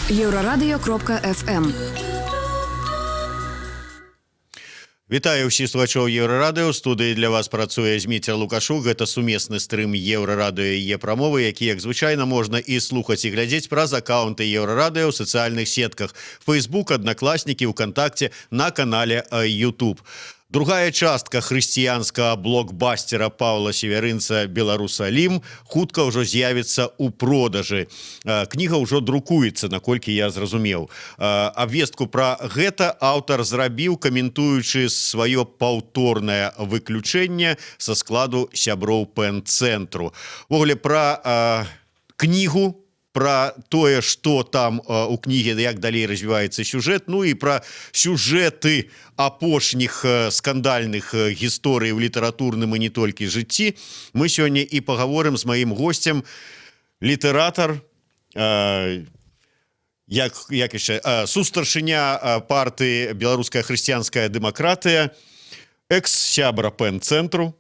Еврорадио.FM. Вітаю ўсіх слухачоў Еўрарадыё. У студыі для вас працуе Зміцер Лукашук. Гэта сумесны стрым Еўрарадыё і Е-прамовы, які, як звычайна, можна і слухаць, і глядзець праз акаунты Еўрарадыё ў сацыяльных сетках Facebook, Аднакласнікі, ВКонтакце, на канале YouTube. Другая частка хрысціянскага блокбастера Паўла Севярынца «Беларусалім» хутка ўжо з'явіцца ў продажы. Кніга ўжо друкуецца, наколькі я зразумеў. Абвестку пра гэта аўтар зрабіў, каментуючы сваё паўторнае выключэнне са складу сяброў пэн-цэнтру. Увогуле, пра кнігу, про тое, што там у кнігі, як далей развіваецца сюжэт, ну і пра сюжэты апошніх скандальных гісторый ў літаратурным і не толькі жыцці, мы сёння і пагаворым з маім госцем, літаратар, сустаршыня партыі «Беларуская хрысціянская дэмакратыя», экс-сябра пэн-цэнтру,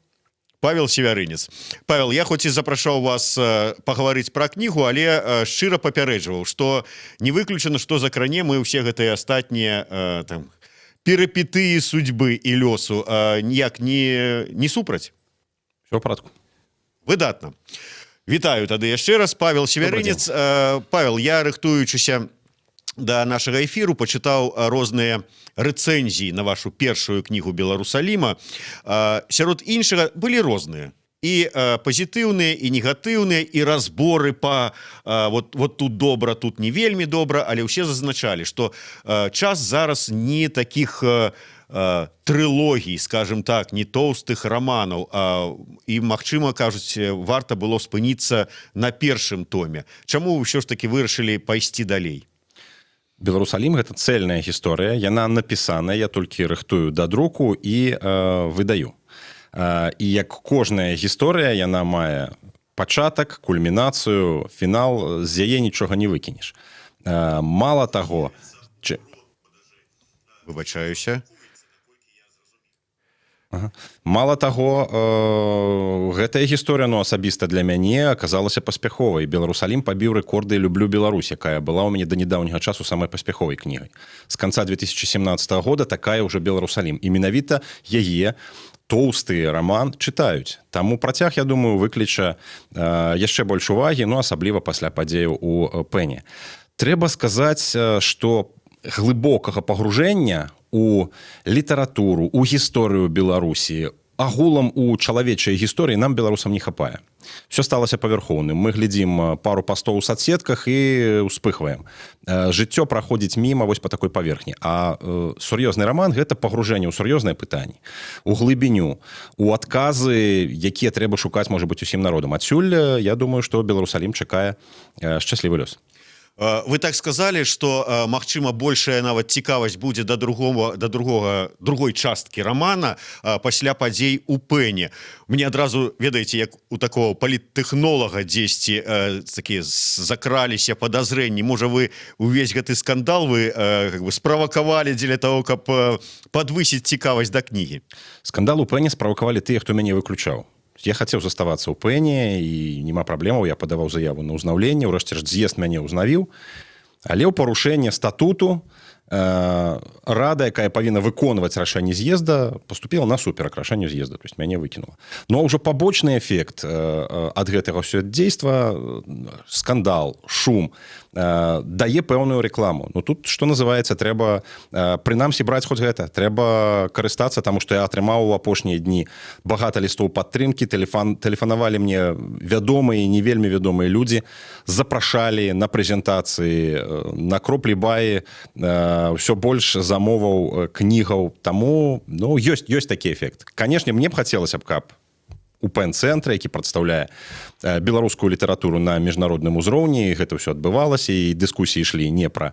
Павел Севярынец. Павел, я хоць і запрашаў вас пагаварыць пра кнігу, але шчыра папярэджваў, што не выключана, што закране мы ўсе гэтыя астатнія перыпетыі судьбы і лёсу ніяк не супраць. Всё ў парадку. Выдатна. Вітаю тады яшчэ раз. Павел Севярынец. Павел, я, рыхтуючыся да нашага эфіру, пачытаў розныя рэцэнзіі на вашу першую кнігу «Беларусаліма». Сярод іншага былі розныя. І пазітыўныя, і негатыўныя, і разборы па вот тут добра, тут не вельмі добра, але ўсе зазначалі, што час зараз не такіх трылогій, скажем так, не тоўстых раманаў, і, магчыма, кажуць, варта было спыніцца на першым томе. Чаму вы ўсё ж такі вырашылі пайсці далей? «Беларусалім» — гэта цэльная гісторыя, яна напісаная, я толькі рыхтую да друку і выдаю. І як кожная гісторыя, яна мае пачатак, кульмінацыю, фінал, з яе нічога не выкінеш. Мала таго... Выбачаюся. Мала таго, гэтая гісторыя, асабіста для мяне, аказалася паспяховай. «Беларусалім» пабіў рэкорды «Люблю Беларусь», якая была ў мяне да нядаўняга часу самай паспяховай кнігай. З канца 2017 года такая ўжо «Беларусалім». І менавіта яе тоўсты раман чытаюць. Таму працяг, я думаю, выкліча яшчэ больш увагі, асабліва пасля падзеяў у Пэне. Трэба сказаць, што глыбокага пагружэння у літаратуру, у гісторыю Беларусі, агулам у чалавечай гісторыі нам, беларусам, не хапае. Все сталася павярхоўным. Мы глядзім пару пастоў у соцсетках і успыхваем. Жыццё праходзіць міма вось па такой паверхні. А сур'ёзны раман — гэта пагружэнне ў сур'ёзныя пытанні, у глыбіню, у адказы, якія трэба шукаць, можа быць, усім народам. Адсюль, я думаю, што «Беларусалім» чакае шчаслівы лёс. Вы так сказалі, што, магчыма, большая нават цікавасць будзе да другой часткі рамана пасля падзей у Пэне. Мне адразу, ведаеце, як у такого паліттэхнолага дзесьці такія закраліся падазрэнні. Можа, вы увесь гэты скандал вы справакавалі дзеля таго, каб падвысіць цікавасць да кнігі? Скандал у Пэне справакавалі тыя, хто мяне выключаў. Я хацеў заставацца ў Пэне, і няма праблемаў, я падаваў заяву на ўзнаўленне, ўрэшце ж з'езд мяне ўзнавіў, але ў парушэнне статуту рада, якая павінна выконваць рашэнне з'езда, паступіла насуперак рашэнню з'езда, то есть мяне выкінула. Но ўжо пабочны эфект ад гэтага ўсё дзейства, скандал, шум, дае пэўную рэкламу. Тут, што называецца, трэба прынамсі браць хоць гэта. Трэба карыстацца, таму што я атрымаў у апошнія дні багата лістоў падтрымкі, тэлефанавалі мне вядомыя і не вельмі вядомыя людзі, запрашалі на прэзентацыі, на кроплі баі, ўсё больш замоваў кнігаў. Таму, ёсць такі эфект. Канешне, мне б хацелася б, каб у пэн-цэнтры, які прадстаўляе беларускую літаратуру на міжнародным узроўні, гэта ўсё адбывалася, і дыскусіі ішлі не пра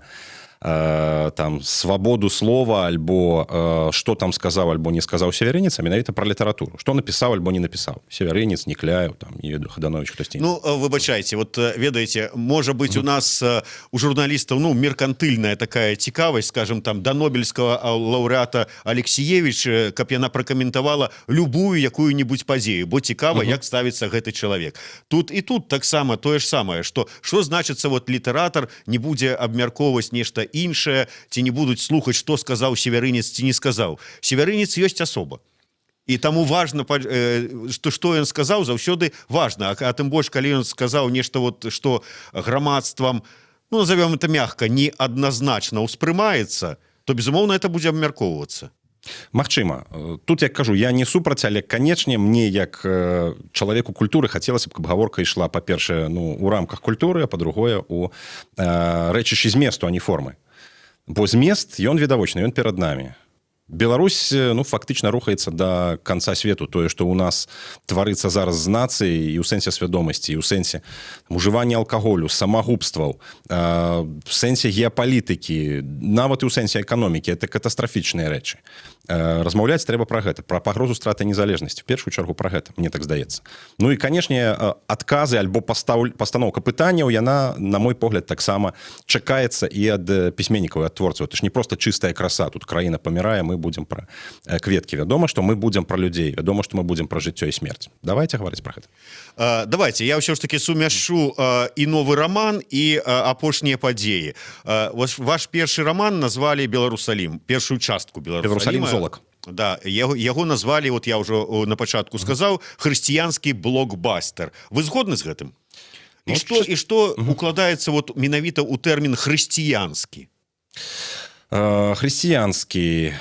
там свабоду слова альбо што там сказаў альбо не сказаў Севярынец, а менавіта пра літаратуру, што напісаў альбо не напісаў Севярынец, Некляеў, там і Хаданович, хтосьці. Ну, выбачайце, вот ведаеце, можа быть, у нас у журналістаў меркантыльная такая цікавасць, скажем, там да нобелевскага лаўрэата Алексіевич, каб яна пракаментавала любую якую-нибудь падзею, бо цікава, як ставіцца гэты чалавек. Тут і тут таксама тое ж самае, што значыцца вот літаратар не будзе абмяркоўваць нешта іншае, ці не будуць слухаць, што сказаў Севярынец ці не сказаў. Севярынец ёсць асоба. І таму важна, што ён сказаў, заўсёды важна. А тым больш, калі ён сказаў нешта, вот, што грамадствам, назовём это мягка, неадназначна ўспрымаецца, то, безумоўна, это будзе абмяркоўвацца. Магчыма. Тут, як кажу, я не супраць, але, канечне, мне, як чалавеку культуры, хацелася б, каб гаворка ішла, па-першае, у рамках культуры, а па-другое, у рэчышчы зместу, а не формы. Бо змест, ён відавочны, ён перад намі. Беларусь, фактычна рухаецца да канца свету. Тое, што ў нас тварыцца зараз з нацыяй і ў сэнсе свядомасці, і ў сэнсе ужывання алкаголю, самагубстваў, в сэнсе геапалітыкі, нават і ў сэнсе эканомікі, это катастрафічныя рэчы. Размаўляць трэба пра гэта, пра пагрозу страты незалежнасці, в першую чаргу пра гэта, мне так здаецца. Ну і, канешне, адказы альбо пастаноўка пытанняў, яна, на мой погляд, таксама чакаецца і ад пісьменнікаў, і ад творцаў. Это ж не проста чыстая краса, тут краіна памірае, мы будем пра кветкі. Вядома, што мы будем пра людзей, вядома, што мы будем пра жыццё і смерць. Давайте гаварыць пра гэта. Давайте, я ўсё ж таки сумяшчу і новы раман, і апошнія падзеі. Ваш першы раман назвалі «Беларусалім», першую частку «Беларусаліма». Золак. Да, яго назвалі, вот я ўжо на пачатку сказаў, хрысціянскі блокбастер. Вы згодны з гэтым? І што укладаецца вот менавіта ў тэрмін хрысціянскі? Хрысціянскі.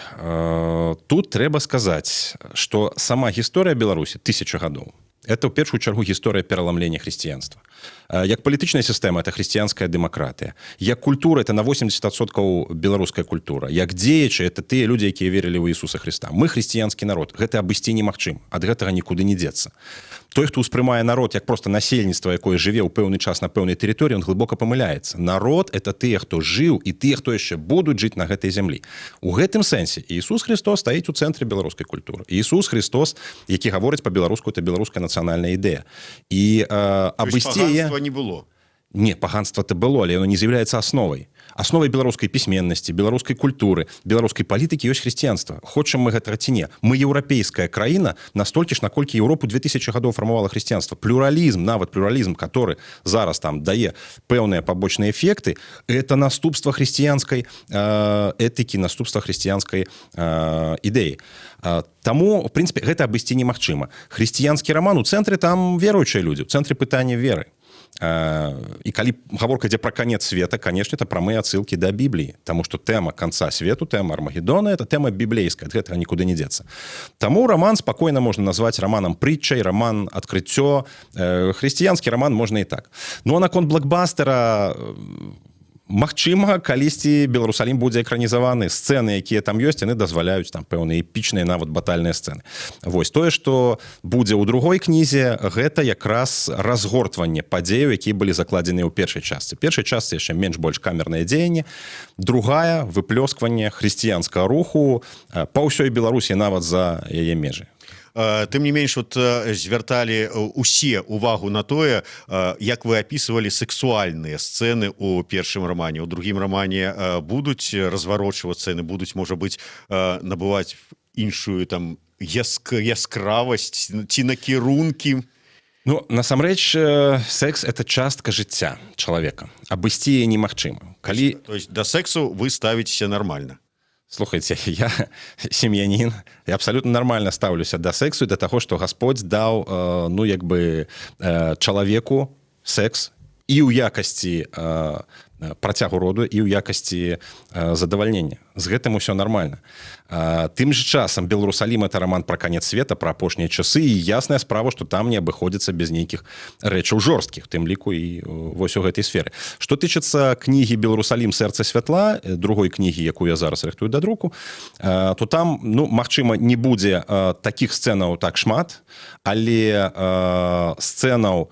Тут трэба сказаць, што сама гісторыя Беларусі 1000 гадоў. Это ў першую чаргу гісторыя пераламлення хрысціянства. Як палітычная сістэма, это хрысціянская дэмакратыя. Як культура, это на 80% беларуская культура. Як дзеячы, это тыя людзі, якія верылі ў Ісуса Хрыста. Мы хрысціянскі народ. Гэта абысці немагчыма. Ад гэтага нікуды не дзецца. Той, хто ўспрымае народ як проста насельніцтва, якое жыве ў пэўны час на пэўнай тэрыторыі, он глыбока памыляецца. Народ — это тыя, хто жыў, і тыя, хто яшчэ будуць жыць на гэтай зямлі. У гэтым сэнсе Ісус Христос стаіць у цэнтры беларускай культуры. Ісус Христос, які гаворыць па-беларуску, это беларуская нацыянальная ідэя. І абысці яе... не было. Не, паганства-то было, але оно не з'яўляецца асновай. Асновай беларускай пісьменнасці, беларускай культуры, беларускай палітыкі ёсць хрысціянства. Хочам мы гэтага ці не. Мы еўрапейская краіна настолькі ж, наколькі Еўропу 2000 гадоў фармавала хрысціянства. Плюралізм, нават плюралізм, который зараз там дае пэўныя пабочныя эфекты, это наступства хрысціянскай этыкі, наступства хрысціянскай ідэі. Таму, в прынцыпе, гэта абысці немагчыма. Хрысціянскі раман у цэнтры там веруючыя людзі, у цэнтры пытання веры. І калі гаворка ідзе пра канец света, канешне, это прамыя адсылкі да Бібліі, таму што тэма канца свету, тэма Армагеддона — это тэма біблейская, ад гэтага нікуды не дзецца. Таму раман спакойна можна назваць раманам прытчай, раман адкрыццё, хрысціянскі раман можна і так. Ну а наконт блокбастера, магчыма, калісьці Беларусалім будзе экранізаваны. Сцэны, якія там ёсць, яны дазваляюць там пэўныя эпічныя, нават батальныя сцэны. Вось тое, што будзе ў другой кнізе, гэта якраз разгортванне падзеяў, якія былі закладзеныя ў першай частцы. Першай частцы яшчэ менш-больш камернае дзеянне. Другая — выплёскванне хрысціянскага руху па ўсёй Беларусі, нават за яе межы. Тым не менш, вот звярталі усе увагу на тое, як вы апісвалі сексуальныя сцэны ў першым рамане. У другім рамане будуць разварочвацца, яны будуць, можа быць, набываць іншую там яскравасць ці накірункі. Ну, насамрэч, секс — это частка жыцця чалавека. Абысці яе немагчыма. То есть да сексу вы ставіцеся нармальна? Слухайте, я сем'янін, я абсалютна нармальна стаўлюся да сексу і да таго, што Гасподзь даў, чалавеку секс і ў якасці працягу роду, і ў якасці задавальнення. з гэтым усё нормально. Тым же часам Беларусалім — это роман про конец света, про апошнія часы, і ясная справа, что там не абыходзіцца без нейкіх рэчаў жорсткіх, тым ліку і вось у гэтай сферы. Што тычыцца кнігі «Беларусалім. Сэрца святла», другой кнігі, якую я зараз рыхтую да друку, то там, ну, магчыма, не будзе такіх сцэнаў так шмат, але сцэнаў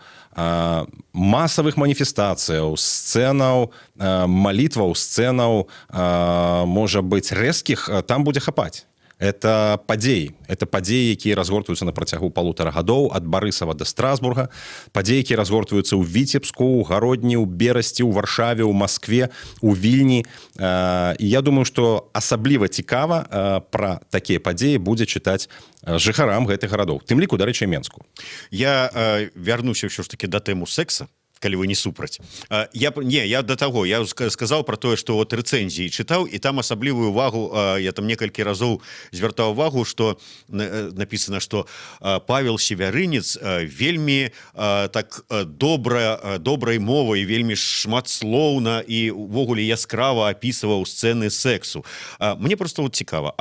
масавых маніфестацыяў, сцэнаў малітваў, сцэнаў, можа быць, рэзкіх, там будзе хапаць. Это падзеі, якія разгортваюцца на працягу 1,5 гадоў ад Барысава да Страсбурга, падзеі, якія разгортваюцца ў Віцебску, ў Гародні, ў Берасці, ў Варшаве, ў Маскве, у Вільні. І я думаю, што асабліва цікава пра такія падзеі будзе чытаць жыхарам гэтых гарадоў, тым ліку, дарэчы, Менску. Я вярнуся ўсё ж таки да тэму секса, калі вы не супраць. Я да таго, я сказаў про тое, што от рэцэнзіі чытаў, і там асаблівую увагу, я там некалькі разоў звяртаў увагу, што напісана, што Павел Севярынец вельмі так добрай мовай, вельмі шматслоўна і увогуле яскрава апісваў сцэны сексу. Мне просто вот цікава,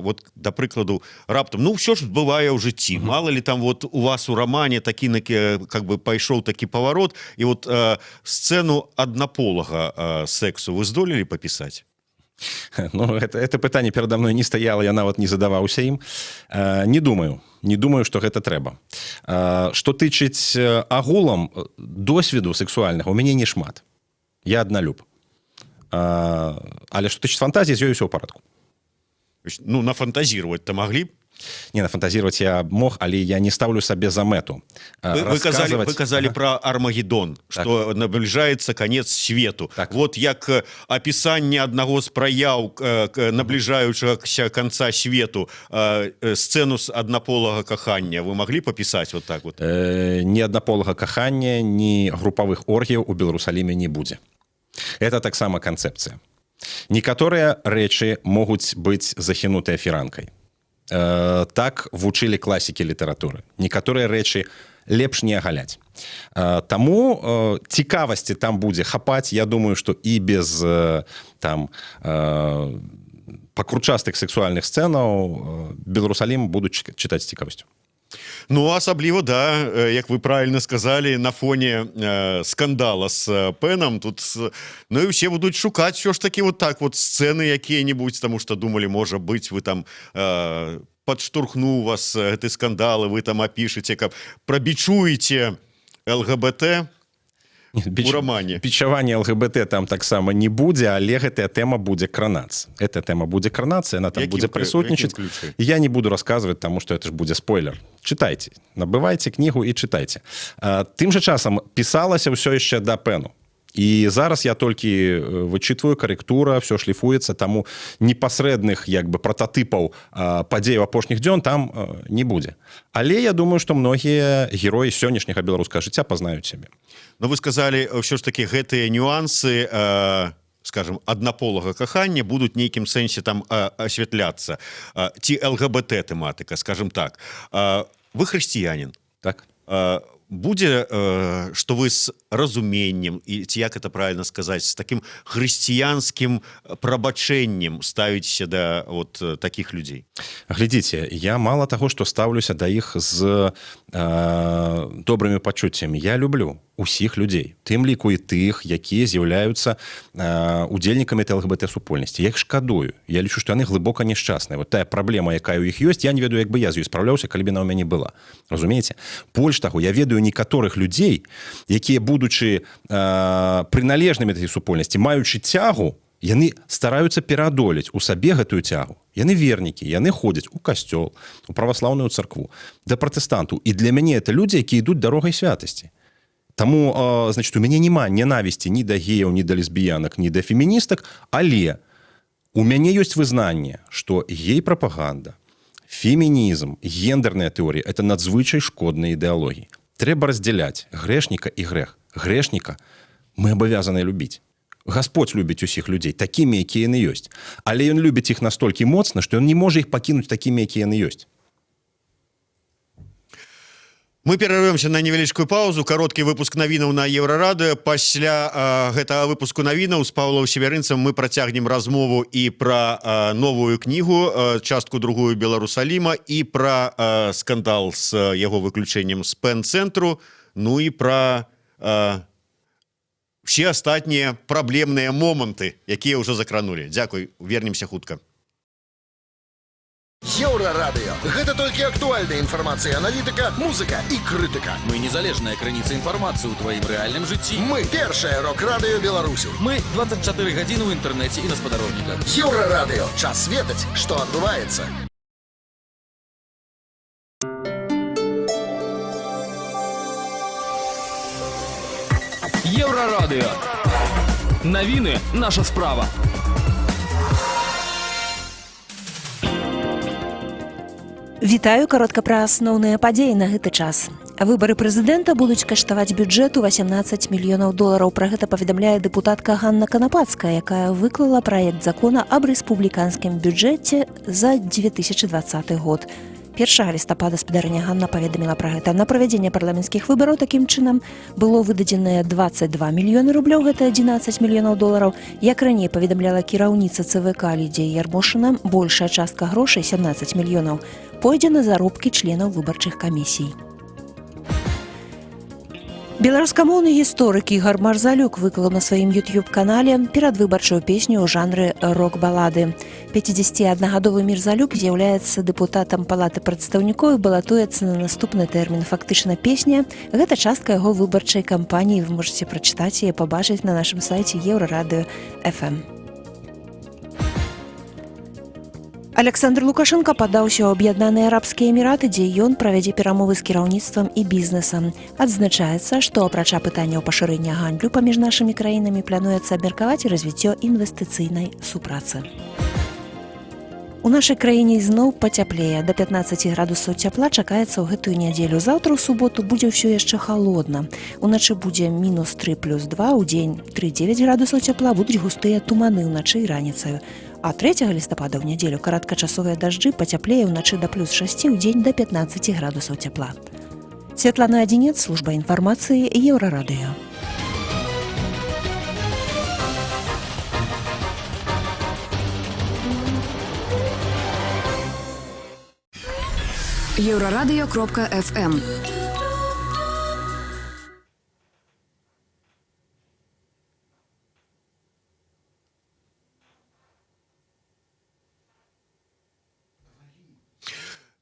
вот, да прыкладу, раптам, ну, ўсё ж бывае ў жыцці, мало ли там вот у вас у романе такі, как бы, пайшоў такі паварот, и вот сцену однополого сексу вы здолели пописать? Ну, это пытанне перадо мной не стаяло, я нават не задаваўся ім. Не думаю, што гэта трэба. Што тычыць агулам досведу сексуальнага, у мяне не шмат. Я адналюб. Але што тычыць фантазіі, з ёй усё ў парадку. Ну, нафантазировать-то могли б? Не, нафантазировать я мог, але я не ставлю себе за мету. Вы казали про Армагеддон, что наближается конец свету. Так. Вот як описание одного з праяў наближаючага конца свету, сцену с однополага кахання вы могли пописать вот так вот? Ни однополага кахання, ни групповых оргіяў у Беларусаліме не будзе. Это таксама канцэпцыя. Некаторыя рэчы могуць быць захінутыя фіранкай. Так вучылі класікі літаратуры. Некаторыя рэчы лепш не агаляць. Таму цікавасці там будзе хапаць, я думаю, што і без там пакручастых сексуальных сцэнаў Беларусалім будуць чытаць з цікавасцю. Ну, асабліва, да, як вы правильно сказали, на фоне скандала с Пеном, тут, ну и все будут шукать все ж таки вот так вот сцены якія-нибудь, потому что думали, может быть, вы там подштурхну вас эти скандалы, вы там опишете, как пробичуете ЛГБТ у романе. Пічаванне ЛГБТ там таксама не будзе, але гэтая тэма будзе кранацца. Эта тэма будзе кранацца, яна там будзе прысутнічаць. Я не буду расказваць, таму што это ж будзе спойлер. Чытайце, набывайце кнігу і чытайце. Тым жа часам пісалася ўсё яшчэ да Пену. І зараз я толькі вычытваю, карэктура, все шліфуецца, таму непасрэдных як бы прататыпаў падзеяў апошніх дзён там не будзе. Але я думаю, што многія героі сённяшняга беларускага жыцця пазнаюць сябе. Но вы сказали, ўсё ж таки гэтыя нюансы, скажем, однополага кахання будуць нейкім сэнсе там асвятляцца. Ці ЛГБТ тэматыка, скажем так. Вы хрысціянин. Так. Будзе, што вы з разуменнем, і ці як это правильно сказаць, з такім хрысціянскім прабачэннем ставіцеся да вот такіх людзей? Глядзіце, я мала таго, што стаўлюся да іх з добрымі пачуццямі. Я люблю усіх людзей, тым ліку і тых, якія з'яўляюцца удзельнікамі ЛГБТ-супольнасці. Я іх шкадую. Я лічу, што яны глыбока няшчасныя. Вот тая праблема, якая ў іх ёсць, я не ведаю, як бы я з ёй спраўляўся, калі б яна ў мяне была. Разумееце? Больш таго, я ведаю некаторых людзей, якія, будучы прыналежнымі да гэтай супольнасці, маючы цягу, яны стараюцца пераадолець у сабе гэтую цягу. Яны вернікі, яны ходзяць у касцёл, у праваслаўную царкву, да пратэстантаў. І для мяне это людзі, якія ідуць дарогай святасці. Таму, значит, у мяне няма ненавісці ні да геяў, ні да лесбіянак, ні да феміністак, але у мяне ёсць вызнанне, што гей-прапаганда, фемінізм, гендерныя тэорыі — это надзвычай шкодныя ідэалогіі. Трэба раздзяляць грэшніка і грэх. Грэшніка мы абавязаны любіць. Гасподзь любіць усіх людзей такімі, якія яны ёсць. Але ён любіць іх настолькі моцна, што ён не можа іх пакінуць такімі, якія яны ёсць. Мы перарываемся на невялічкую паузу, кароткі выпуск навінаў на Еўрарадыё. Пасля гэтага выпуску навінаў з Паўлам Севярынцам мы працягнем размову і пра новую кнігу, частку другую Беларусаліма, і пра скандал з яго выключэннем з пэн-цэнтру, ну і пра ўсе астатнія праблемныя моманты, якія ўжо закранулі. Дзякуй, вернемся хутка. Еўрарадыё. Гэта толькі актуальная інфармацыя, аналітыка, музыка і крытыка. Мы незалежная крыніца інфармацыі ў тваім рэальным жыцці. Мы першае рок-радыё Беларусі. Мы 24 гадзіны ў інтэрнэце і на спадарожніках. Еўрарадыё. Час ведаць, што адбываецца. Еўрарадыё. Навіны наша справа. Вітаю, каротка пра асноўныя падзеі на гэты час. Выбары прэзідэнта будуць каштаваць бюджэту 18 мільёнаў долараў. Пра гэта паведамляе дэпутатка Ганна Канапацкая, якая выклала праект закона аб рэспубліканскім бюджэце за 2020 год. 1 лістапада спадарыня Ганна паведаміла пра гэта. На правядзенне парламенцкіх выбараў такім чынам было выдадзеныя 22 мільёны рублёў, гэта 11 мільёнаў долараў. Як раней паведамляла кіраўніца ЦВК Лідія Ярмошына, большая частка грошай, 17 мільёнаў, пойдзе на заробкі членаў выбарчых камісій. Беларускамоўны гісторык Ігар Марзалюк выклаў на сваім YouTube-канале перадвыбарчую песню ў жанры рок-балады. 51-гадовы Мірзалюк з'яўляецца дэпутатам Палаты прадстаўнікоў і балатуецца на наступны тэрмін. Фактычна песня – гэта частка яго выбарчай кампаніі. Вы можаце прачытаць і пабачыць на нашым сайце Еўрарадыё FM. Александр Лукашенко падаўся ў Аб'яднаныя Арабскія Эміраты, дзе ён правядзе перамовы з кіраўніцтвам і бізнесам. Адзначаецца, што апрача пытанняў пашырэння гандлю паміж нашымі краінамі плануецца абмеркаваць і развіццё інвестыцыйнай супрацы. У нашай краіне ізноў пацяплее. Да 15 градусаў цяпла чакаецца ў гэтую нядзелю. Заўтра ў суботу будзе ўсё яшчэ халодна. Уначы будзе -3+2, у дзень 3-9 градусаў цяпла, будуць густыя туманы ўначы і раніцаю. А 3 лістапада ў нядзелю кароткачасовыя дажджы, пацяплее ўначы да +6, у дзень да 15 градусаў цяпла. Святлана Адзінец, служба інфармацыі, Еўрарадыё. Еўрарадыё.FM.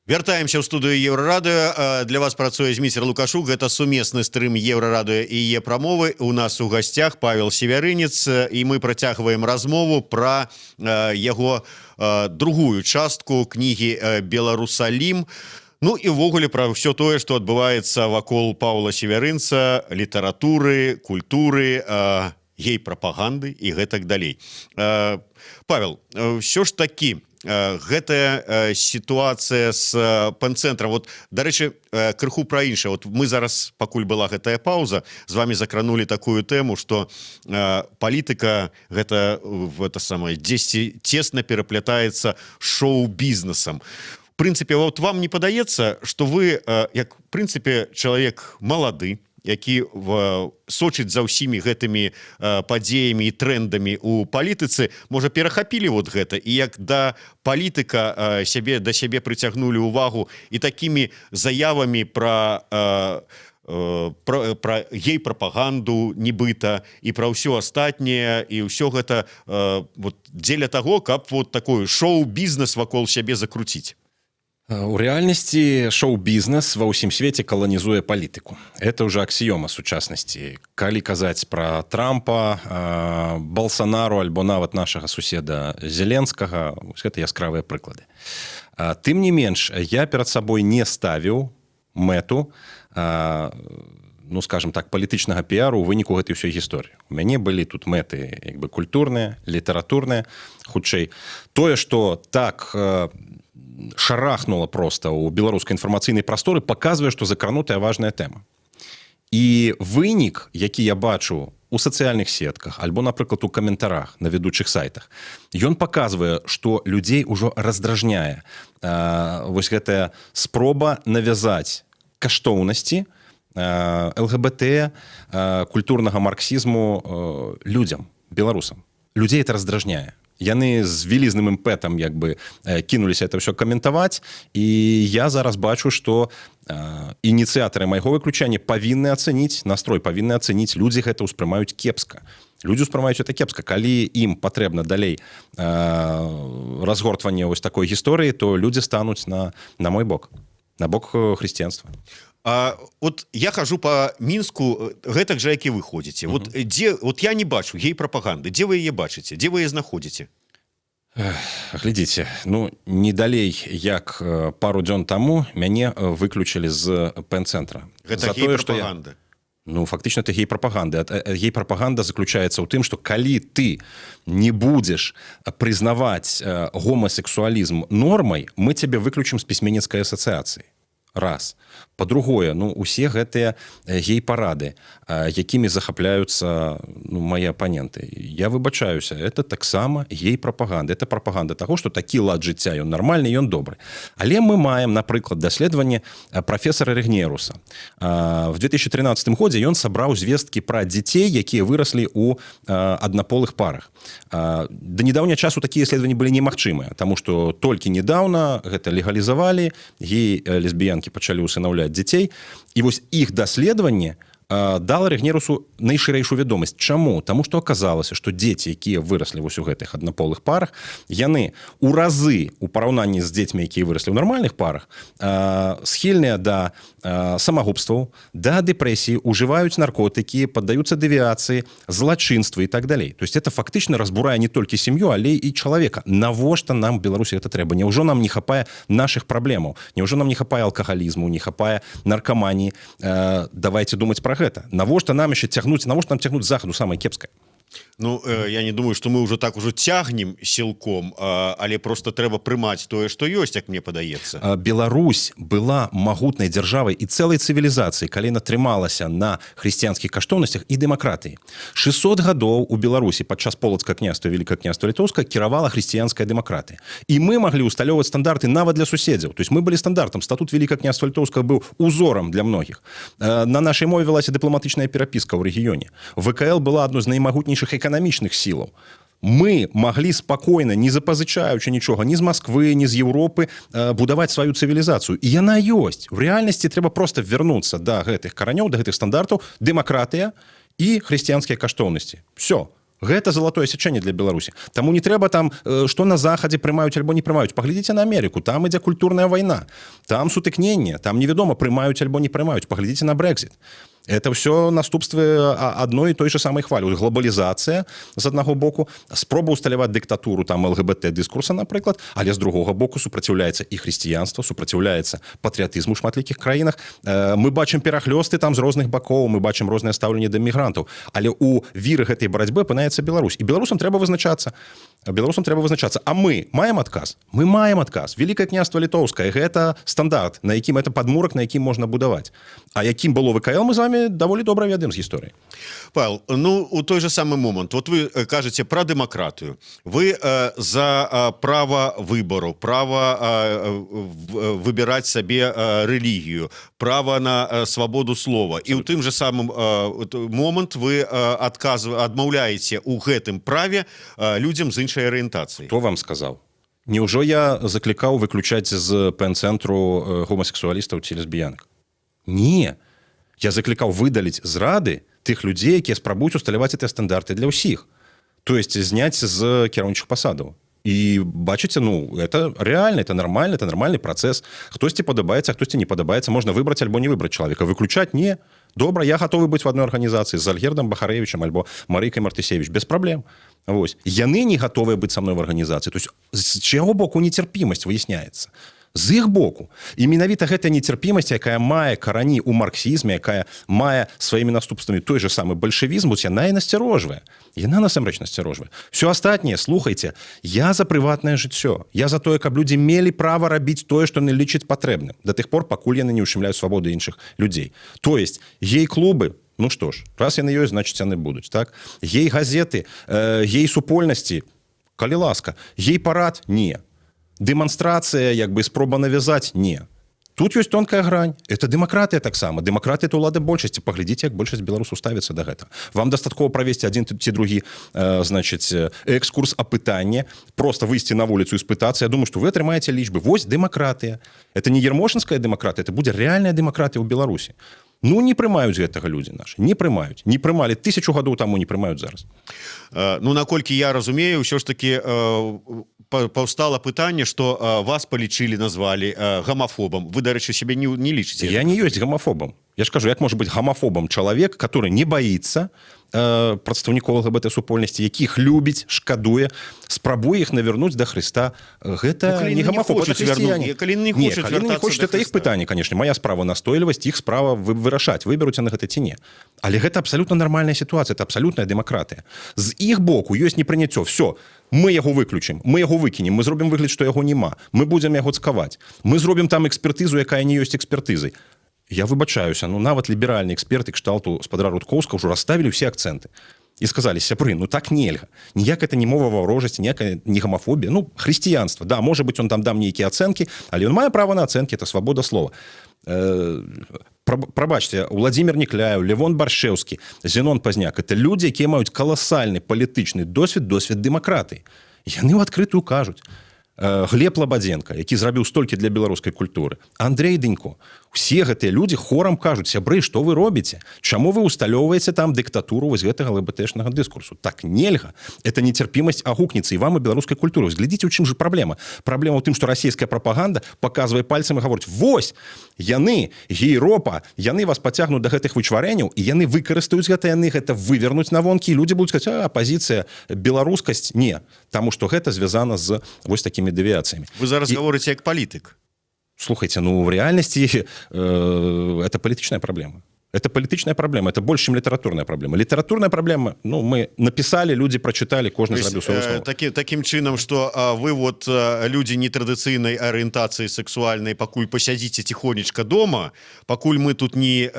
Вяртаемся ў студыю Еўрарадыё. Для вас працуе Зміцер Лукашук. Гэта сумесны стрым Еўрарадыё і Е-прамовы. У нас у гасцях Павел Севярынец, і мы працягваем размову пра яго другую частку кнігі «Беларусалім». Ну і ўвогуле пра ўсё тое, што адбываецца вакол Паўла Севярынца, літаратуры, культуры, гей-прапаганды і гэтак далей. Павел, ўсё ж такі, гэтая сітуацыя з пэн-цэнтрам, вот, дарэчы, крыху пра іншае. Вот мы зараз, пакуль была гэтая паўза, з вами закранули такую тэму, што палітыка гэта самае дзесьці цесна пераплятаецца шоу-бізнесам. В прынцыпе, вот вам не падаецца, што вы, як, в прынцыпе, чалавек малады, які сочыць за ўсімі гэтымі падзеямі і трэндамі ў палітыцы, можа, перахапілі вот гэта, і як да палітыка да сябе прыцягнулі ўвагу і такімі заявамі пра гей-прапаганду нібыта і пра ўсё астатняе, і ўсё гэта вот, дзеля таго, каб вот такой шоу-бізнес вакол сябе закруціць. У рэальнасці шоу-бізнес ва ўсім свеце каланізуе палітыку. Это ўжо аксіёма сучаснасці. Калі казаць пра Трампа, Балсанару альбо нават нашага суседа Зеленскага, гэта яскравыя прыклады. Тым не менш, я перад сабой не ставіў мэту, ну, скажем так, палітычнага піару ў выніку гэтай ўсёй гісторыі. У мяне былі тут мэты як бы культурныя, літаратурныя, хутчэй. Тое, што так шарахнула просто ў беларускай інфармацыйнай прасторы, паказвае, што закранутая важная тэма. І вынік, які я бачу у сацыяльных сетках, альбо, напрыклад, у каментарах на ведучых сайтах, ён паказвае, што людзей ужо раздражняе вось гэтая спроба навязаць каштоўнасці ЛГБТ, культурнага марксізму людзям, беларусам. Людзей это раздражняе. Яны з вялізным імпэтам як бы кінуліся это ўсё каментаваць, і я зараз бачу, што ініцыятары майго выключання павінны ацэніць настрой, павінны ацэніць, людзі гэта ўспрымаюць кепска. Людзі ўспрымаюць это кепска. Калі ім патрэбна далей разгортванне вось такой гісторыі, то людзі стануць на мой бок, на бок хрысціянства. Вот я хожу по Мінску гэтак жа, як і вы ходзіце. Вот я не бачу гей-прапаганды. Дзе вы яе бачыце? Дзе вы яе знаходзіце? Глядзіце, ну, не далей, як пару дзён таму мяне выключылі з пэн-цэнтра. Гэта гей-прапаганда. Ну, фактично, это гей-прапаганда. Гей-прапаганда заключаецца ў тым, што калі ты не будзеш прызнаваць гомасексуалізм нормай, мы цябе выключым з пісьменніцкай асацыяцыі. Раз. По-другое, ну, усе гэтыя гей-парады, якімі захапляюцца мои апаненты. Я выбачаюся, это таксама гей-прапаганда. Это прапаганда таго, што такі лад жыцця, ён нармальны, ён добры. Але мы маем, напрыклад, даследаванне прафесара Рэгнеруса. В 2013 годзе ён сабраў звесткі пра дзяцей, якія выраслі ў аднаполых парах. Да недаўня часу такія исследаванні былі немагчымыя, таму што толькі недаўна гэта легалізавалі, гей-лесбіянкі пачалі усынаўляць дзяцей, і вось іх даследаванне дала Рэгнерусу найшырэйшую вядомасць. Чаму? Таму што аказалася, што дзеці, якія выраслі вось у гэтых аднаполых парах, яны ў разы у параўнанні з дзецьмі, якія выраслі ў нармальных парах, схільныя да самагубстваў, да дэпрэсіі, ужываюць наркотыкі, паддаюцца дэвіяцыі, злачынствы і так далей. То есть это фактычна разбурае не толькі сям'ю, але і чалавека. Навошта нам Беларусі гэта трэба? Няўжо нам не хапае нашых праблемаў? Няўжо нам не хапае алкагалізму, не хапае наркаманіі? Давайте думаць пра гэта. Навошта нам яшчэ цягнуць, навошта нам цягнуць з захаду самае кепскае? Ну, я не думаю, што мы ўжо так ужо цягнем сілком, але просто трэба прымаць тое, што ёсць, як мне падаецца. Беларусь была магутнай дзяржавай і цэлай цывілізацыяй, калі яна трымалася на хрысціянскіх каштоўнасцях і дэмакратыі. 600 гадоў у Беларусі падчас полацкага княства і Великае княства Літоўскае кіравала хрысціянская дэмакратыя. І мы маглі ўсталёўваць стандарты нават для суседзяў. То есть мы былі стандартам. Статут Великае княства Літоўскага быў узорам для многіх. На нашай мове вялася дыпламатычная перапіска ў рэгіёне. ВКЛ была адной з наймагутнейшых эканамічных сілаў. Мы маглі спакойна, не запазычаючы нічога ні з Масквы, ні з Еўропы, будаваць сваю цывілізацыю. І яна ёсць. В рэальнасці трэба проста вярнуцца да гэтых каранёў, да гэтых стандартаў, дэмакратыя і хрысціянскія каштоўнасці. Всё. Гэта залатое сячэнне для Беларусі. Таму не трэба там, што на захадзе прымаюць альбо не прымаюць. Паглядзіце на Амерыку, там ідзе культурная вайна. Там сутыкненне, там невядома, прымаюць альбо не прымаюць. Паглядзіце на Брэкзіт. Это все наступствы адной і той же самай хвалі. Глобалізацыя з аднаго боку, спроба усталяваць дыктатуру там ЛГБТ-дыскурса, напрыклад, але з другога боку супраціўляецца і хрысціянства, супраціўляецца патрыятызм у шматлікіх краінах. Мы бачым перахлёсты там з розных бакоў, мы бачым рознае стаўленне да мігрантаў, але у віры гэтай барацьбы апынаецца Беларусь. І беларусам трэба вызначацца. А мы маем адказ? Мы маем адказ. Великае княства Літоўскае – гэта стандарт, на якім это падмурак, на якім можна будаваць. А якім было ВКЛ, мы з вами даволі добра ведаем з гісторыі. Павел, ну, у той же самый момент, вот вы кажете про демократию, вы за право выбору, право выбирать себе религию, право на свободу слова. И у тым же самым момент вы адмаўляеце у гэтым праве людям з іншай арыентацыяй. Хто вам сказаў? Неўжо я заклікаў выключаць з пэн-цэнтру гомасексуалістаў ці лесбіянак? Не. Я заклікаў выдаліць з рады тых людзей, якія спрабуюць усталяваць гэтыя стандарты для ўсіх. То есть зняць з кіраўнічых пасадаў. І бачыце, ну, это реально, это нормальный працэс. Хтосьці падабаецца, а хтосьці не падабаецца. Можна выбраць альбо не выбраць чалавека. Выключаць не. Добра, я гатовы быць в адной арганізацыі з Альгердам Бахарэвічам альбо Марыйкай Мартысевіч. Без праблем. Вось. Яны не гатовыя быць са мной в арганізацыі. То есть з чаго боку нецярпімасць выясняецца? З іх боку. І менавіта гэтая нецярпімасць, якая мае карані ў марксізме, якая мае сваімі наступствамі той же самы бальшавізм, яна і насцярожвае. Яна насамрэч насцярожвае. Всё астатняе, слухайце, я за прыватнае жыццё. Я за тое, каб людзі мелі права рабіць тое, што яны лічаць патрэбным. Да тых пор, пакуль яны не ўшчымляюць свабоды іншых людзей. То есть гей-клубы, ну што ж, раз яны ёсць, значыць яны будуць, так? Гей-газеты, гей-супольнасці, калі ласка. Гей-парад? Не. Дэманстрацыя, як бы спроба навязаць? Не. Тут ёсць тонкая грань. Это дэмакратыя таксама. Дэмакратыя — это ўлада большасці. Паглядзіце, як большасць беларусаў ставіцца да гэтага. Вам дастаткова правесці адзін ці другі экскурс, апытанне, просто выйсці на вуліцу і спытацца. Я думаю, што вы атрымаеце лічбы. Вось дэмакратыя. Это не ермошинская дэмакратыя, это будзе рэальная дэмакратыя ў Беларусі. Ну, не прымаюць гэтага людзі нашы. Не прымаюць. Не прымалі 1000 гадоў таму, не прымаюць зараз. Ну, наколькі я разумею, ўсё ж таки паўстала пытанне, што вас палічылі, назвалі гамафобам. Вы, дарэчы, сябе не лічыце? Я не ёсць гамафобам. Я ж кажу, як можа быць гамафобам чалавек, который не баіцца прадстаўнікоў ЛГБТ-супольнасці, якіх любіць, шкадуе, спрабуе іх навярнуць да Хрыста. Гэта не гамафоб, это хрысціяне. Калі не хочуць, это іх пытанне, конечно. Моя справа настойлівасць, іх справа вырашаць, выберуць яны гэта ці не. Але гэта абсалютна нармальная сітуацыя, это абсалютная дэмакратыя. З іх боку ёсць непрыняццё. Все, мы яго выключым, мы яго выкінем, мы зробім выгляд, што яго няма. Мы будзем яго цкаваць. Мы зробім там экспертызу, якая не ёсць экспертызай. Я выбачаюся, ну нават ліберальныя эксперты кшталту спадара Рудкоўска ўжо расставілі ўсе акцэнты і сказалі: сябры, ну так нельга, ніяк это не мова варожасці, ніякая не гамафобія, ну хрысціянства, да, можа быть, он там дам нейкія ацэнкі, але он мае права на ацэнкі, это свабода слова. Прабачце, Владзімір Некляеў, Левон Баршэўскі, Зенон Пазняк — это людзі, якія маюць каласальны палітычны досвед дэмакратыі. Яны ў адкрытую кажуць. Глеб Лабадзенко, які зрабіў столькі для беларускай культуры, Андрей Дынько, усе гэтыя людзі хорам кажуць: сябры, што вы робіце? Чаму вы усталёўваеце там дыктатуру вось гэтага ЛГБТшнага дыскурсу? Так нельга. Это нецярпімасць агукнецца і вам, і беларускай культуры. Глядзіце, у чым же праблема? Праблема ў тым, што расійская прапаганда паказвае пальцам і гаворыць: вось, яны, гейропа, яны вас пацягнуць да гэтых вычварэнняў, і яны выкарыстаюць гэта, яны гэта вывернуць на вонкі, і людзі будуць сказаць: апазіцыя, беларускасць — не. Таму што гэта звязана з вось такімі дэвіяцыямі. Вы зараз гаворыце як палітык. Слухайте, ну в реальности это политичная проблема. Это политичная проблема, это больше, чем литературная проблема. Литературная проблема, ну, мы написали, люди прочитали, кожны зрабіў свою основу. Таким чынам, что вы вот люди нетрадыцыйнай арыентацыі сексуальнай, пакуль посядзіце тихонечко дома, пакуль мы тут не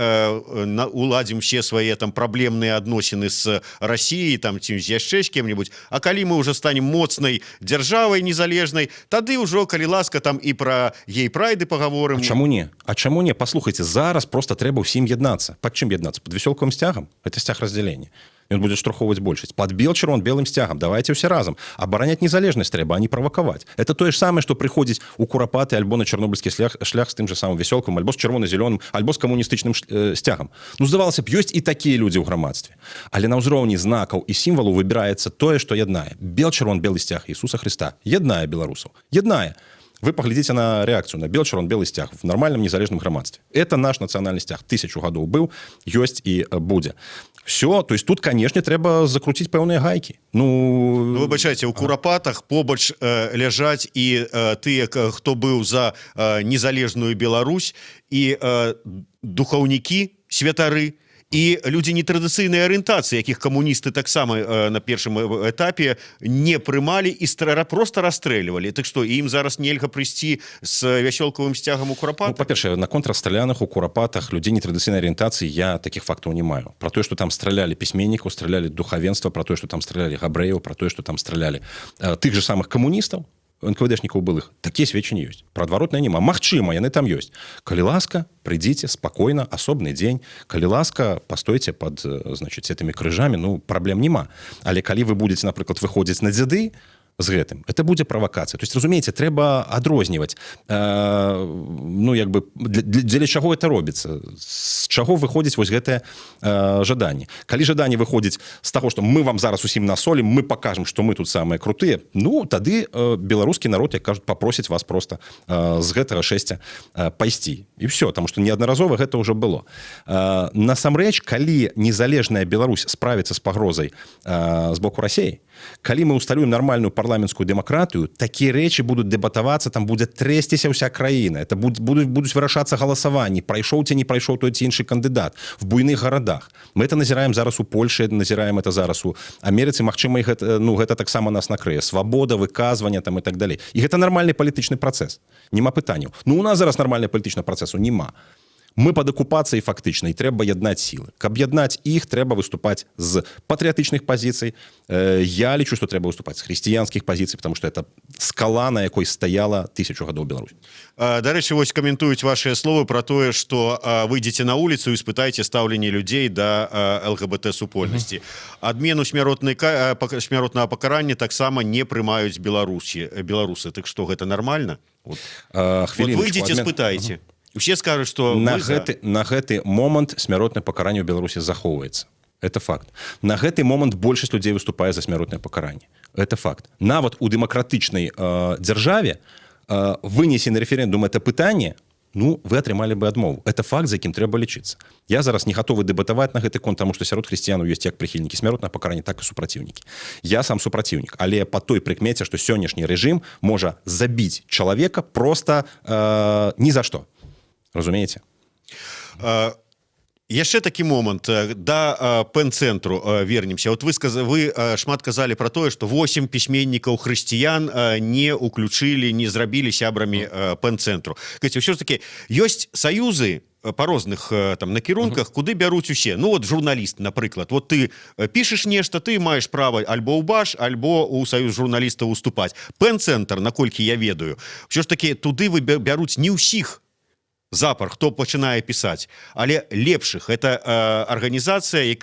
уладзім все свои там праблемныя адносіны с Россией, там ці яшчэ з кем-нибудь, а калі мы уже станем моцнай дзяржавай незалежнай, тады ўжо, калі ласка, там і про гей-прайды поговорым. А чаму не? А чаму не? Послухайте, зараз просто трэба ўсім єднацца. Под чым єднацца? Под весёлкавым сцягам? Это сцяг разделения. Ён будзе штурхоўваць большасць. Под бел-чырвон белым сцягам. Давайте ўсе разам. Абараняць незалежнасць трэба, а не правакаваць. Это тое ж самае, што прыходзіць у Курапаты альбо на чарнобыльскі шлях з тым же самым весёлкам, альбо з чырвона-зялёным, альбо з камуністычным сцягам. Ну, здавалася б, ёсць і такія людзі ў грамадстве. Але на ўзроўні знакаў і сімвалаў выбіраецца тое, што яднае. Бел-чырвон белы сцяг Ісуса Хрыста яднае беларусаў. Яднае. Вы поглядите на реакцию на бел-чырвон белый стяг в нормальном незалежном грамадстве. Это наш национальный стяг. 1000 гадоў был, ёсць і будзе. Все, то есть тут, конечно, трэба закруціць пэўныя гайкі. Ну, выбачайце, у Курапатах побач ляжаць і тыя, хто быў за незалежную Беларусь, і духаўнікі, святары, і людзі нетрадыцыйнай арыентацыі, якіх камуністы таксама на першым этапе не прымалі і просто расстрэльвалі. Так што ім зараз нельга прыйсці з вясёлкавым сцягам у Курапатах? Ну, па-першае, наконт расстраляных у Курапатах людзей нетрадыцыйнай арыентацыі я такіх фактаў не маю. Про тое, што там стралялі пісьменнікаў, стралялі духавенства, про тое, што там стралялі габрэяў, про тое, што там стралялі тых же самых камуністаў, НКВДшнікаў былых, такія сведчанні ёсць. Пра адваротнае няма. Магчыма, яны там ёсць. Калі ласка, прыйдзіце спакойна, асобны дзень. Калі ласка, пастойце пад, значыць, этымі крыжамі, ну, праблем няма. Але калі вы будзеце, напрыклад, выходзіць на дзяды з гэтым, это будзе правакацыя. То есть, разумееце, трэба адрозніваць, ну, як бы, дзеля чаго это робіцца, з чаго выходзіць вось гэтае жаданне. Калі жаданне выходзіць з таго, што мы вам зараз усім насолім, мы пакажам, што мы тут самыя крутыя, ну, тады беларускі народ, як кажуць, папросіць вас просто з гэтага шэсця пайсці. І все, таму што неаднаразова гэта ўжо было. Насамрэч, калі незалежная Беларусь справіцца з пагрозай з боку Расіі, калі мы усталюем нармальную парламенцкую дэмакратыю, такія рэчы будуць дэбатавацца, там будзе трэсціся ўся краіна, это будуць вырашацца галасаванні, прайшоў ці не прайшоў той ці іншы кандыдат в буйных гарадах. Мы это назіраем зараз у Польшы, назіраем это зараз у Амерыцы, магчыма, гэта таксама нас накрые. Свабода, выказвання там і так далей. І гэта нармальны палітычны працэс. Нема пытанняў. Ну, у нас зараз нармальны палітычны працэсу нема. Мы пад акупацыяй фактычна, і трэба яднаць сілы. Каб яднаць іх, трэба выступаць з патрыятычных пазіцый. Я лічу, што трэба выступаць з хрысціянскіх пазіцый, потому что это скала, на якой стаяла 1000 гадоў Беларусь. Дарэчы, вось каментуюць вашыя словы про тое, што выйдзеце на улицу і спытайце стаўленне людзей да ЛГБТ-супольнасці. Адмену смяротнага пакарання таксама не прымаюць беларусы. Так што гэта нармальна? Вот выйдзеце, спытайце. Усе скажуць, што на гэты момант смяротнае пакаранне ў Беларусі захоўваецца. Это факт. На гэты момант большасць людзей выступае за смяротнае пакаранне. Это факт. Нават у дэмакратычнай дзяржаве вынесе на рэферэндум это пытанне, ну, вы атрымалі бы адмову. Это факт, за якім трэба лічыцца. Я зараз не гатовы дэбатаваць на гэты конт, таму што сярод хрысціянаў ёсць як прыхільнікі смяротнага пакарання, так і супраціўнікі. Я сам супраціўнік, але па той прыкмеце, што сённяшні рэжым можа забіць чалавека проста ні за што. Разумееце? Яшчэ такі момант да пэн-цэнтру вернемся. Вот вы шмат казалі про тое, што 8 пісьменнікаў хрысціян не уключылі, не зрабілі сябрамі пэн-цэнтру. Ўсё ж таки ёсць саюзы па розных там накірунках, куды бяруць усе. Ну вот журналіст, напрыклад, вот ты пішаш нешта, ты маеш права альбо ў БАШ, альбо ў саюз журналістаў уступаць. Пэн-цэнтр, наколькі я ведаю, ўсё ж таки туды вы бяруць не ўсіх запар, хто пачынае пісаць, але лепшых. Это арганізацыя,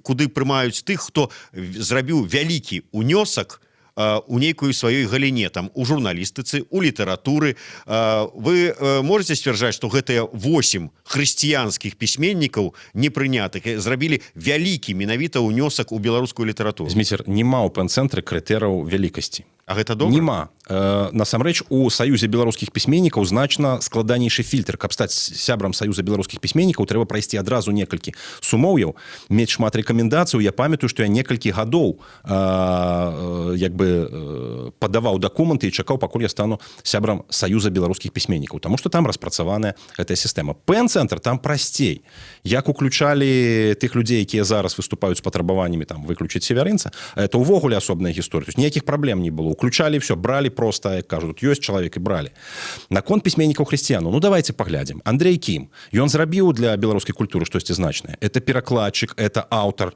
куды прымаюць тых, хто зрабіў вялікі унёсак у нейкую сваёй галіне, там, у журналістыцы, у літаратуры. Вы можете сцвярджаць, што гэтыя 8 хрысціянскіх пісьменнікаў непрынятых зрабілі вялікі менавіта унёсак у беларускую літаратуру? Зміцер, нема ў пэн-цэнтры крытэрыяў вялікасці. А гэта добра? Нема. Насамрэч, у Саюзе беларускіх пісьменнікаў значна складанейшы фільтр. Каб стаць сябрам Саюза беларускіх пісьменнікаў, трэба прайсці адразу некалькі сумоўяў, мець шмат рэкамендацыяў. Я памятаю, што я некалькі гадоў падаваў дакументы і чакаў, пакуль я стану сябрам Саюза беларускіх пісьменнікаў, таму што там распрацаваная гэтая сістэма. Пэн-цэнтр там прасцей. Як уключалі тых людзей, якія зараз выступаюць з патрабаваннямі там выключыць северынца, это ўвогуле асобная гісторыя. То есть ніякіх праблем не было. Уключалі все, бралі просто, як кажуть, ёсць чалавек і бралі. Наконт пісьменнікаў хрысціянаў, ну давайте паглядзім. Андрей Кім, ён зрабіў для беларускай культуры штосьці значнае. Это перакладчык, это аўтар,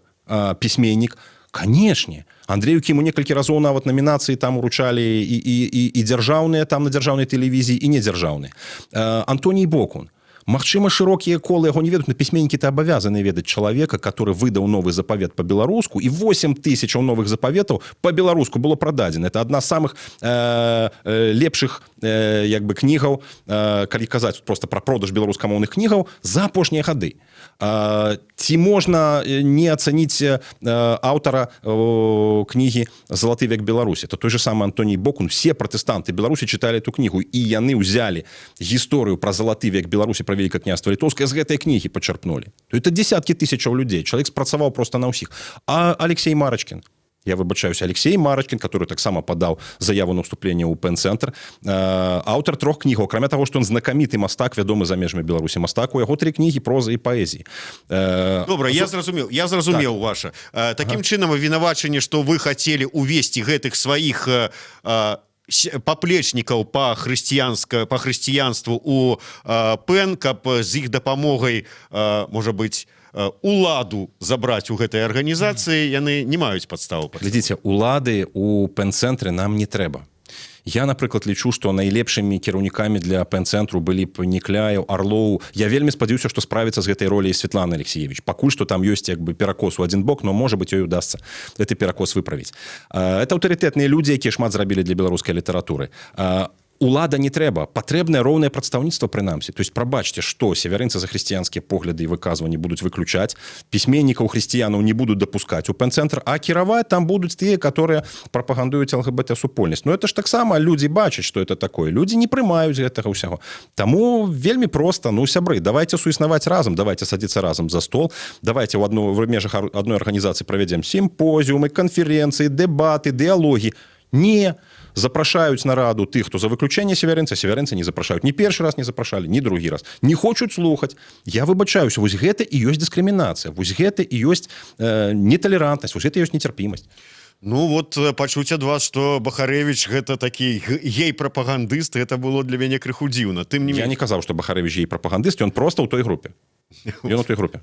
пісьменнік. Канешне. Андрею Кіму некалькі разоў нават намінацыі там уручалі і дзяржаўныя, там на дзяржаўнай тэлевізіі, і недзяржаўныя. Антоній Бокун. Магчыма, шырокія колы яго не ведаюць, но пісьменнікі-то абавязаны ведаць чалавека, который выдаў новы запавет па-беларуску, і 8 000 новых запаветаў па-беларуску было прададзена. Это адна з самых лепшых кнігаў, калі казаць просто пра продаж беларускамоўных кнігаў за апошнія гады. Ці можна не ацаніць аўтара кнігі «Залаты век Беларусі»? Это той же самый Антоній Бокун. Все пратэстанты Беларусі чыталі эту кнігу, і яны ўзялі гісторыю пра залаты век Беларусі, пра Великое княжество Литовское, з гэтай кнігі пачерпнули. Это десятки тысячаў людей. Человек спрацаваў просто на ўсіх. А Алексей Марочкин, я выбачаюсь, Алексей Марочкин, который таксама падаў заяву на ўступленне ў пэн-цэнтр, аўтар 3 кнігаў, акрамя таго, што ён знакаміты мастак, вядомы за межамі Беларусі мастак, у яго 3 кнігі прозы і паэзіі. Добра, я зразумеў ваша. Такім чынам вінавачанне, што вы хацелі увесці гэтых сваіх паплечнікаў па хрысціянству у пэн, каб з іх дапамогай, можа быць, уладу забраць у гэтай арганізацыі, яны не маюць падставу. Глядзіце, улады у пэн-цэнтры нам не трэба. Я, напрыклад, лічу, што найлепшымі кіраўнікамі для пэн-цэнтру былі б Некляеў, Арлоў. Я вельмі спадзяюся, што справіцца з гэтай роляй Светлана Алексеевич. Пакуль што там ёсць перакос у адзін бок, но, можа быць, ёй удасца гэты перакос выправіць. Это аўтарытэтныя людзі, якія шмат зрабілі для беларускай літаратуры. Улада не трэба, патрэбнае роўнае прадстаўніцтва прынамсі. То есть прабачце, што северынцы за хрысціянскія погляды і выказванні будуць выключаць, пісьменнікаў хрысціянаў не будуць дапускаць у пэн-цэнтр, а кіраваць там будуць тыя, которые прапагандуюць ЛГБТ-супольнасць. Но это ж таксама людзі бачаць, што это такое. Людзі не прымаюць гэтага ўсяго. Таму вельмі проста, ну, сябры, давайте суіснаваць разам, давайте садзіцца разам за стол, давайте в межах адной арганізацыі правядзем сімпозіумы, канферэнцыі, дэбаты, дыалогі. Не, запрашаюць на раду тых, хто за выключэнне северынца не запрашаюць. Ні першы раз не запрашалі, ні другі раз. Не хочуць слухаць. Я выбачаюся, вось гэта і ёсць дыскрымінацыя, вось гэта і ёсць неталерантнасць, вось гэта і ёсць нецярпімасць. Ну вот пачуць ад вас, што Бахарэвіч гэта такі гей-прапагандыст, гэта было для мяне крыху дзіўна. Тым не Я менш. не казаў, што Бахарэвіч гей прапагандыст, ён проста ў той групе. Ён у той групе.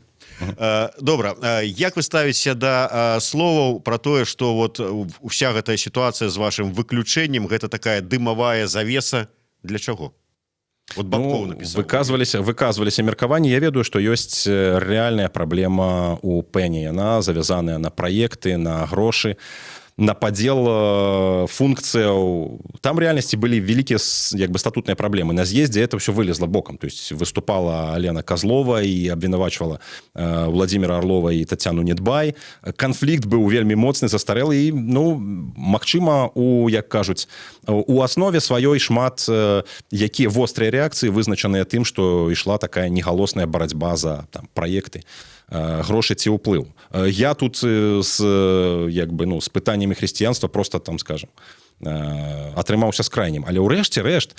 Добра, як вы ставіце да словаў пра тое, што вот уся гэтая сітуацыя з вашым выключэннем гэта такая дымавая завеса для чаго? Вот Бабков напісаў. Выказваліся меркаванні. Я ведаю, што ёсць рэальная праблема ў Пэне. Яна завязаная на праекты, на грошы, на падзел функцыяў. Там рэальнасці былі вялікія як бы статутныя праблемы. На з'ездзе это все вылезла бокам. То есть выступала Алена Козлова і абвінавачвала Владимира Орлова і Татьяну Недбай. Канфлікт быў вельмі моцны, застарэлы і, ну, магчыма, як кажуць, у аснове сваёй шмат якія вострыя рэакцыі вызначаныя тым, што ішла такая негалосная барацьба за там праекты, грошы ці ўплыў. Я тут з пытаннямі хрысціянства просто там, скажем, атрымаўся з крайнім. Але ўрэшце рэшт,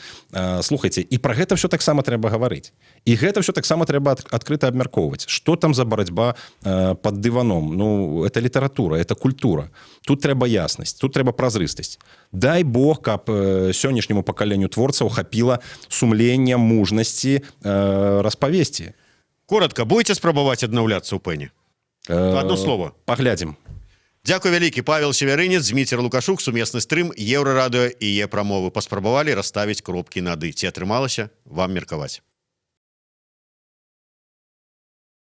слухайце, і пра гэта все таксама трэба гаварыць. І гэта все таксама трэба адкрыта абмяркоўваць. Што там за барацьба пад дываном? Ну, это літаратура, это культура. Тут трэба яснасць, тут трэба празрыстасць. Дай Бог, каб сённяшняму пакаленню творцаў хапіла сумлення, мужнасці распавесці. Коротко, будете спрабаваць аднаўляцца ў Пэне? Одно слово. Паглядзім. Дзякуй вялікі. Павел Севярынец, Зміцер Лукашук, сумесны стрым Еўрарадыё і Е-прамовы. Паспрабавалі расставіць кропкі над «і». Ці атрымалася? Вам меркаваць.